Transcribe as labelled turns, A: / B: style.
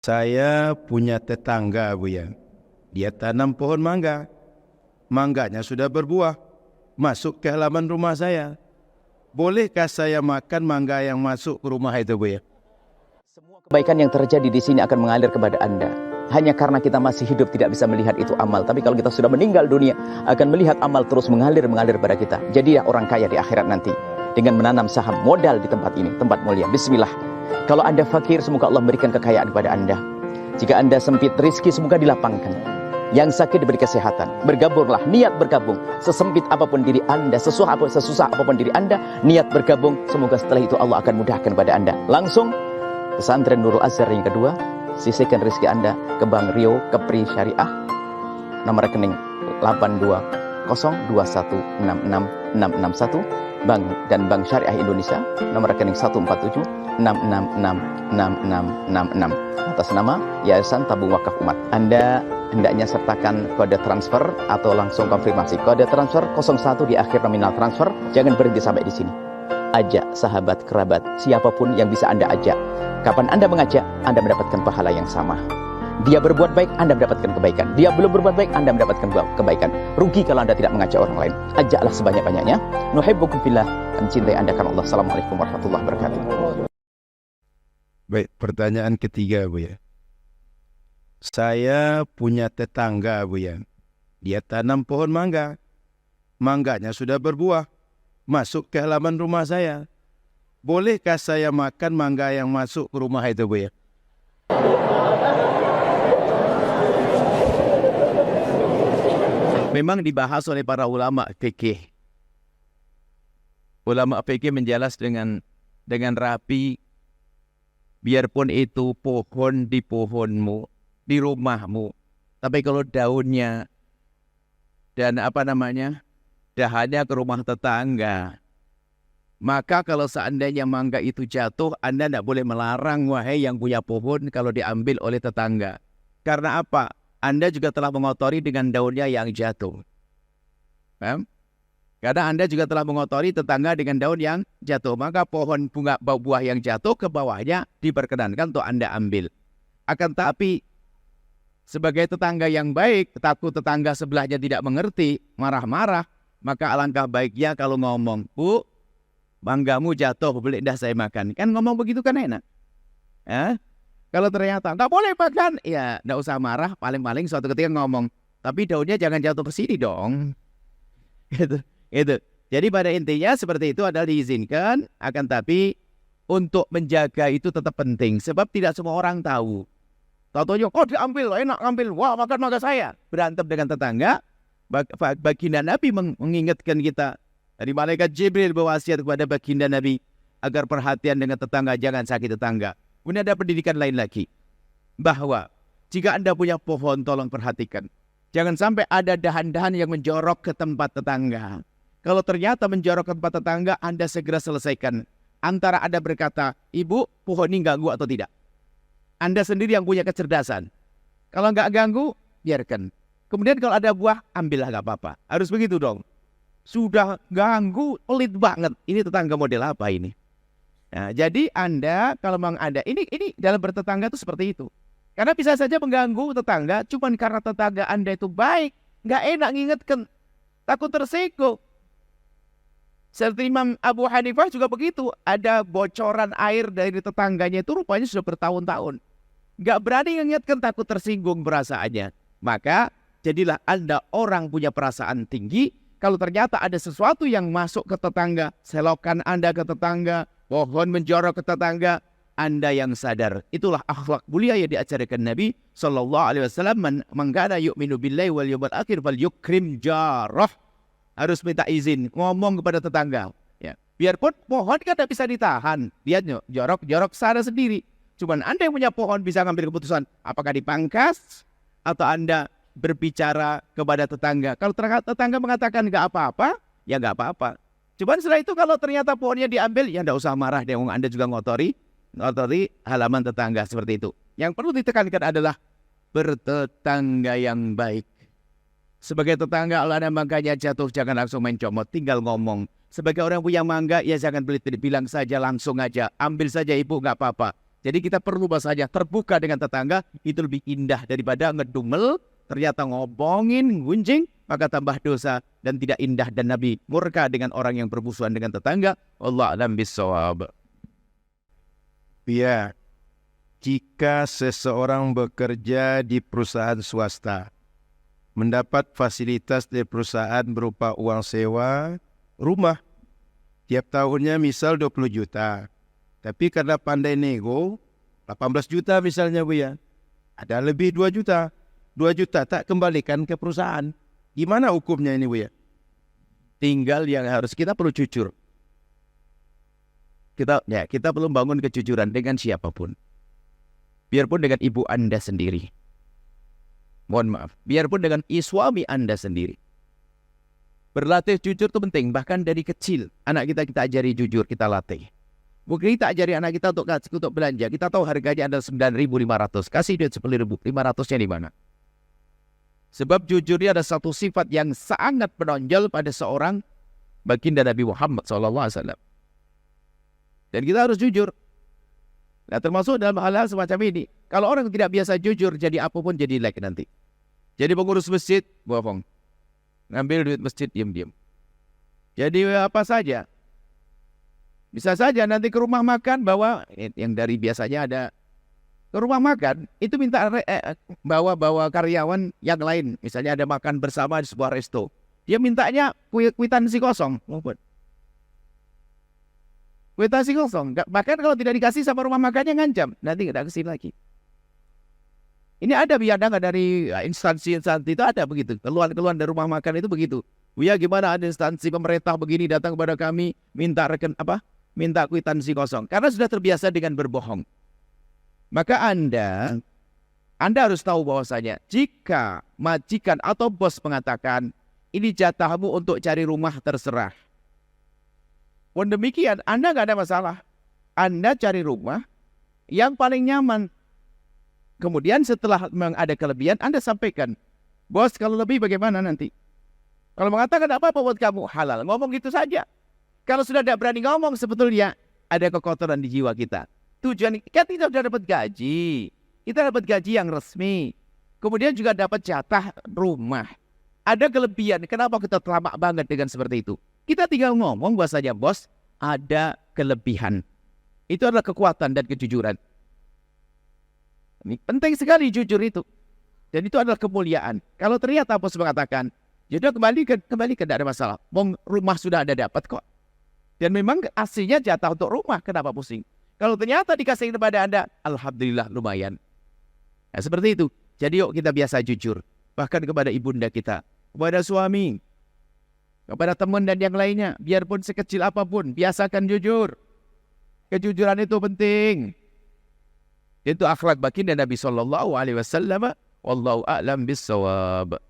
A: Saya punya tetangga, Buya. Dia tanam pohon mangga. Mangganya sudah berbuah. Masuk ke halaman rumah saya. Bolehkah saya makan mangga yang masuk ke rumah itu, Buya?
B: Semua kebaikan yang terjadi di sini akan mengalir kepada Anda. Hanya karena kita masih hidup tidak bisa melihat itu amal. Tapi kalau kita sudah meninggal dunia, akan melihat amal terus mengalir pada kita. Jadilah orang kaya di akhirat nanti. Dengan menanam saham modal di tempat ini, tempat mulia. Bismillah. Kalau Anda fakir, semoga Allah memberikan kekayaan kepada Anda. Jika Anda sempit rezeki, semoga dilapangkan. Yang sakit diberi kesehatan. Bergabunglah, niat bergabung. Sesempit apapun diri Anda, sesusah apapun diri Anda, niat bergabung. Semoga setelah itu Allah akan mudahkan pada Anda. Langsung pesantren Nurul Azhar yang kedua, sisihkan rezeki Anda ke Bank Rio Kepri Syariah. Nomor rekening 82021666661. Bank dan Bank Syariah Indonesia, nomor rekening 14766666666. Atas nama Yayasan Tabung Wakaf Umat. Anda hendaknya sertakan kode transfer atau langsung konfirmasi. Kode transfer 01 di akhir nominal transfer. Jangan berhenti sampai di sini. Ajak sahabat, kerabat, siapapun yang bisa Anda ajak. Kapan Anda mengajak, Anda mendapatkan pahala yang sama. Dia berbuat baik, Anda mendapatkan kebaikan. Dia belum berbuat baik, Anda mendapatkan kebaikan. Rugi kalau Anda tidak mengajak orang lain. Ajaklah sebanyak-banyaknya. Nuhibbukum fillah. Kami cintai Anda karena Allah. Assalamualaikum warahmatullahi wabarakatuh.
A: Baik, pertanyaan ketiga, Buya. Saya punya tetangga, Buya. Dia tanam pohon mangga. Mangganya sudah berbuah. Masuk ke halaman rumah saya. Bolehkah saya makan mangga yang masuk ke rumah itu, Buya?
C: Memang dibahas oleh para ulama fikih. Ulama fikih menjelas dengan rapi, biarpun itu pohon di pohonmu, di rumahmu, tapi kalau daunnya dan dahannya ke rumah tetangga, maka kalau seandainya mangga itu jatuh, Anda tidak boleh melarang, wahai yang punya pohon, kalau diambil oleh tetangga. Karena apa? Anda juga telah mengotori dengan daunnya yang jatuh. Paham? Karena Anda juga telah mengotori tetangga dengan daun yang jatuh. Maka pohon bunga buah yang jatuh ke bawahnya diperkenankan untuk Anda ambil. Akan tapi sebagai tetangga yang baik, takut tetangga sebelahnya tidak mengerti, marah-marah, maka alangkah baiknya kalau ngomong, Bu, manggamu jatuh, boleh dah saya makan. Kan ngomong begitu kan enak. Kalau ternyata tak boleh makan, ya tidak usah marah. Paling-paling suatu ketika ngomong, tapi daunnya jangan jatuh ke sini dong. Gitu. Jadi pada intinya seperti itu adalah diizinkan, akan tapi untuk menjaga itu tetap penting. Sebab tidak semua orang tahu. Tahu-tahu, kok diambil, enak ambil, wah makan mangga saya. Berantem dengan tetangga. Baginda Nabi mengingatkan kita. Dari malaikat Jibril berwasiat kepada baginda Nabi agar perhatian dengan tetangga, jangan sakit tetangga. Kemudian ada pendidikan lain lagi, bahwa jika Anda punya pohon, tolong perhatikan. Jangan sampai ada dahan-dahan yang menjorok ke tempat tetangga. Kalau ternyata menjorok ke tempat tetangga, Anda segera selesaikan. Antara Anda berkata, Ibu, pohon ini ganggu atau tidak. Anda sendiri yang punya kecerdasan. Kalau nggak ganggu, biarkan. Kemudian kalau ada buah, ambillah, nggak apa-apa. Harus begitu dong. Sudah ganggu, pelit banget. Ini tetangga model apa ini? Nah, jadi Anda kalau memang ada ini dalam bertetangga itu seperti itu. Karena bisa saja mengganggu tetangga cuman karena tetangga Anda itu baik, nggak enak ngingetkan, takut tersinggung. Seperti Imam Abu Hanifah juga begitu, ada bocoran air dari tetangganya itu rupanya sudah bertahun-tahun. Nggak berani ngingetkan, takut tersinggung perasaannya. Maka jadilah Anda orang punya perasaan tinggi. Kalau ternyata ada sesuatu yang masuk ke tetangga, selokan Anda ke tetangga, pohon menjorok ke tetangga, Anda yang sadar. Itulah akhlak mulia yang diajarkan Nabi sallallahu alaihi wasallam, man kana yu'minu billahi wal yawmil akhir falyukrim jarah. Harus minta izin ngomong kepada tetangga. Ya, biarpun pohon kan tidak bisa ditahan, dia jorok sana sendiri. Cuman Anda yang punya pohon bisa ngambil keputusan apakah dipangkas atau Anda berbicara kepada tetangga. Kalau tetangga mengatakan nggak apa-apa, ya nggak apa-apa. Cuman setelah itu kalau ternyata pohonnya diambil, ya nggak usah marah deh, Anda juga ngotori halaman tetangga seperti itu. Yang perlu ditekankan adalah bertetangga yang baik. Sebagai tetangga, kalau ada mangganya jatuh, jangan langsung main comot, tinggal ngomong. Sebagai orang punya mangga, ya jangan bilang saja, langsung aja. Ambil saja ibu, nggak apa-apa. Jadi kita perlu bahasanya terbuka dengan tetangga, itu lebih indah daripada ngedumel, ternyata ngobongin, gunjing, maka tambah dosa dan tidak indah, dan Nabi murka dengan orang yang bermusuhan dengan tetangga. Allah alam bisawab.
A: Ya, jika seseorang bekerja di perusahaan swasta, mendapat fasilitas dari perusahaan berupa uang sewa rumah, tiap tahunnya misal 20 juta. Tapi karena pandai nego, 18 juta misalnya Bu ya. Ada lebih 2 juta. 2 juta tak kembalikan ke perusahaan. Gimana hukumnya ini Bu ya?
C: Tinggal yang harus kita perlu jujur. Kita perlu bangun kejujuran dengan siapapun. Biarpun dengan ibu Anda sendiri. Mohon maaf. Biarpun dengan suami Anda sendiri. Berlatih jujur itu penting. Bahkan dari kecil. Anak kita ajari jujur, kita latih. Mungkin kita ajari anak kita untuk belanja. Kita tahu harganya adalah 9.500. Kasih duit 10.000. 500-nya di mana? Sebab jujurnya ada satu sifat yang sangat menonjol pada seorang baginda Nabi Muhammad SAW. Dan kita harus jujur. Nah, termasuk dalam hal-hal semacam ini. Kalau orang tidak biasa jujur, jadi apapun jadi jelek nanti. Jadi pengurus masjid, bohong. Ngambil duit masjid, diam-diam. Jadi apa saja. Bisa saja nanti ke rumah makan bawa, yang dari biasanya ada ke rumah makan, itu minta bawa karyawan yang lain. Misalnya ada makan bersama di sebuah resto. Dia mintanya kwitansi kosong. Kwitansi kosong. Bahkan kalau tidak dikasih sama rumah makannya ngancam. Nanti tidak kesini lagi. Ini ada biadang dari instansi-instansi itu ada begitu. Keluhan-keluhan dari rumah makan itu begitu. Ya gimana ada instansi pemerintah begini datang kepada kami minta kwitansi kosong. Karena sudah terbiasa dengan berbohong. Maka Anda harus tahu bahwasanya jika majikan atau bos mengatakan ini jatahmu untuk cari rumah terserah. Pun demikian Anda nggak ada masalah. Anda cari rumah yang paling nyaman. Kemudian setelah memang ada kelebihan Anda sampaikan. Bos kalau lebih bagaimana nanti? Kalau mengatakan apa-apa buat kamu halal. Ngomong gitu saja. Kalau sudah tidak berani ngomong sebetulnya ada kekotoran di jiwa kita. Tujuan kan kita sudah dapat gaji. Kita dapat gaji yang resmi. Kemudian juga dapat jatah rumah. Ada kelebihan. Kenapa kita terlamak banget dengan seperti itu? Kita tinggal ngomong bahasanya bos ada kelebihan. Itu adalah kekuatan dan kejujuran. Ini penting sekali jujur itu. Dan itu adalah kemuliaan. Kalau ternyata bos mengatakan, jadi kembalikan tidak ada masalah. Rumah sudah Anda dapat kok. Dan memang aslinya jatah untuk rumah, kenapa pusing? Kalau ternyata dikasih kepada Anda, alhamdulillah lumayan. Nah, seperti itu. Jadi yuk kita biasa jujur. Bahkan kepada ibunda kita, kepada suami, kepada teman dan yang lainnya. Biarpun sekecil apapun, biasakan jujur. Kejujuran itu penting. Itu akhlak baginda Nabi SAW. Wallahu a'lam bissawab.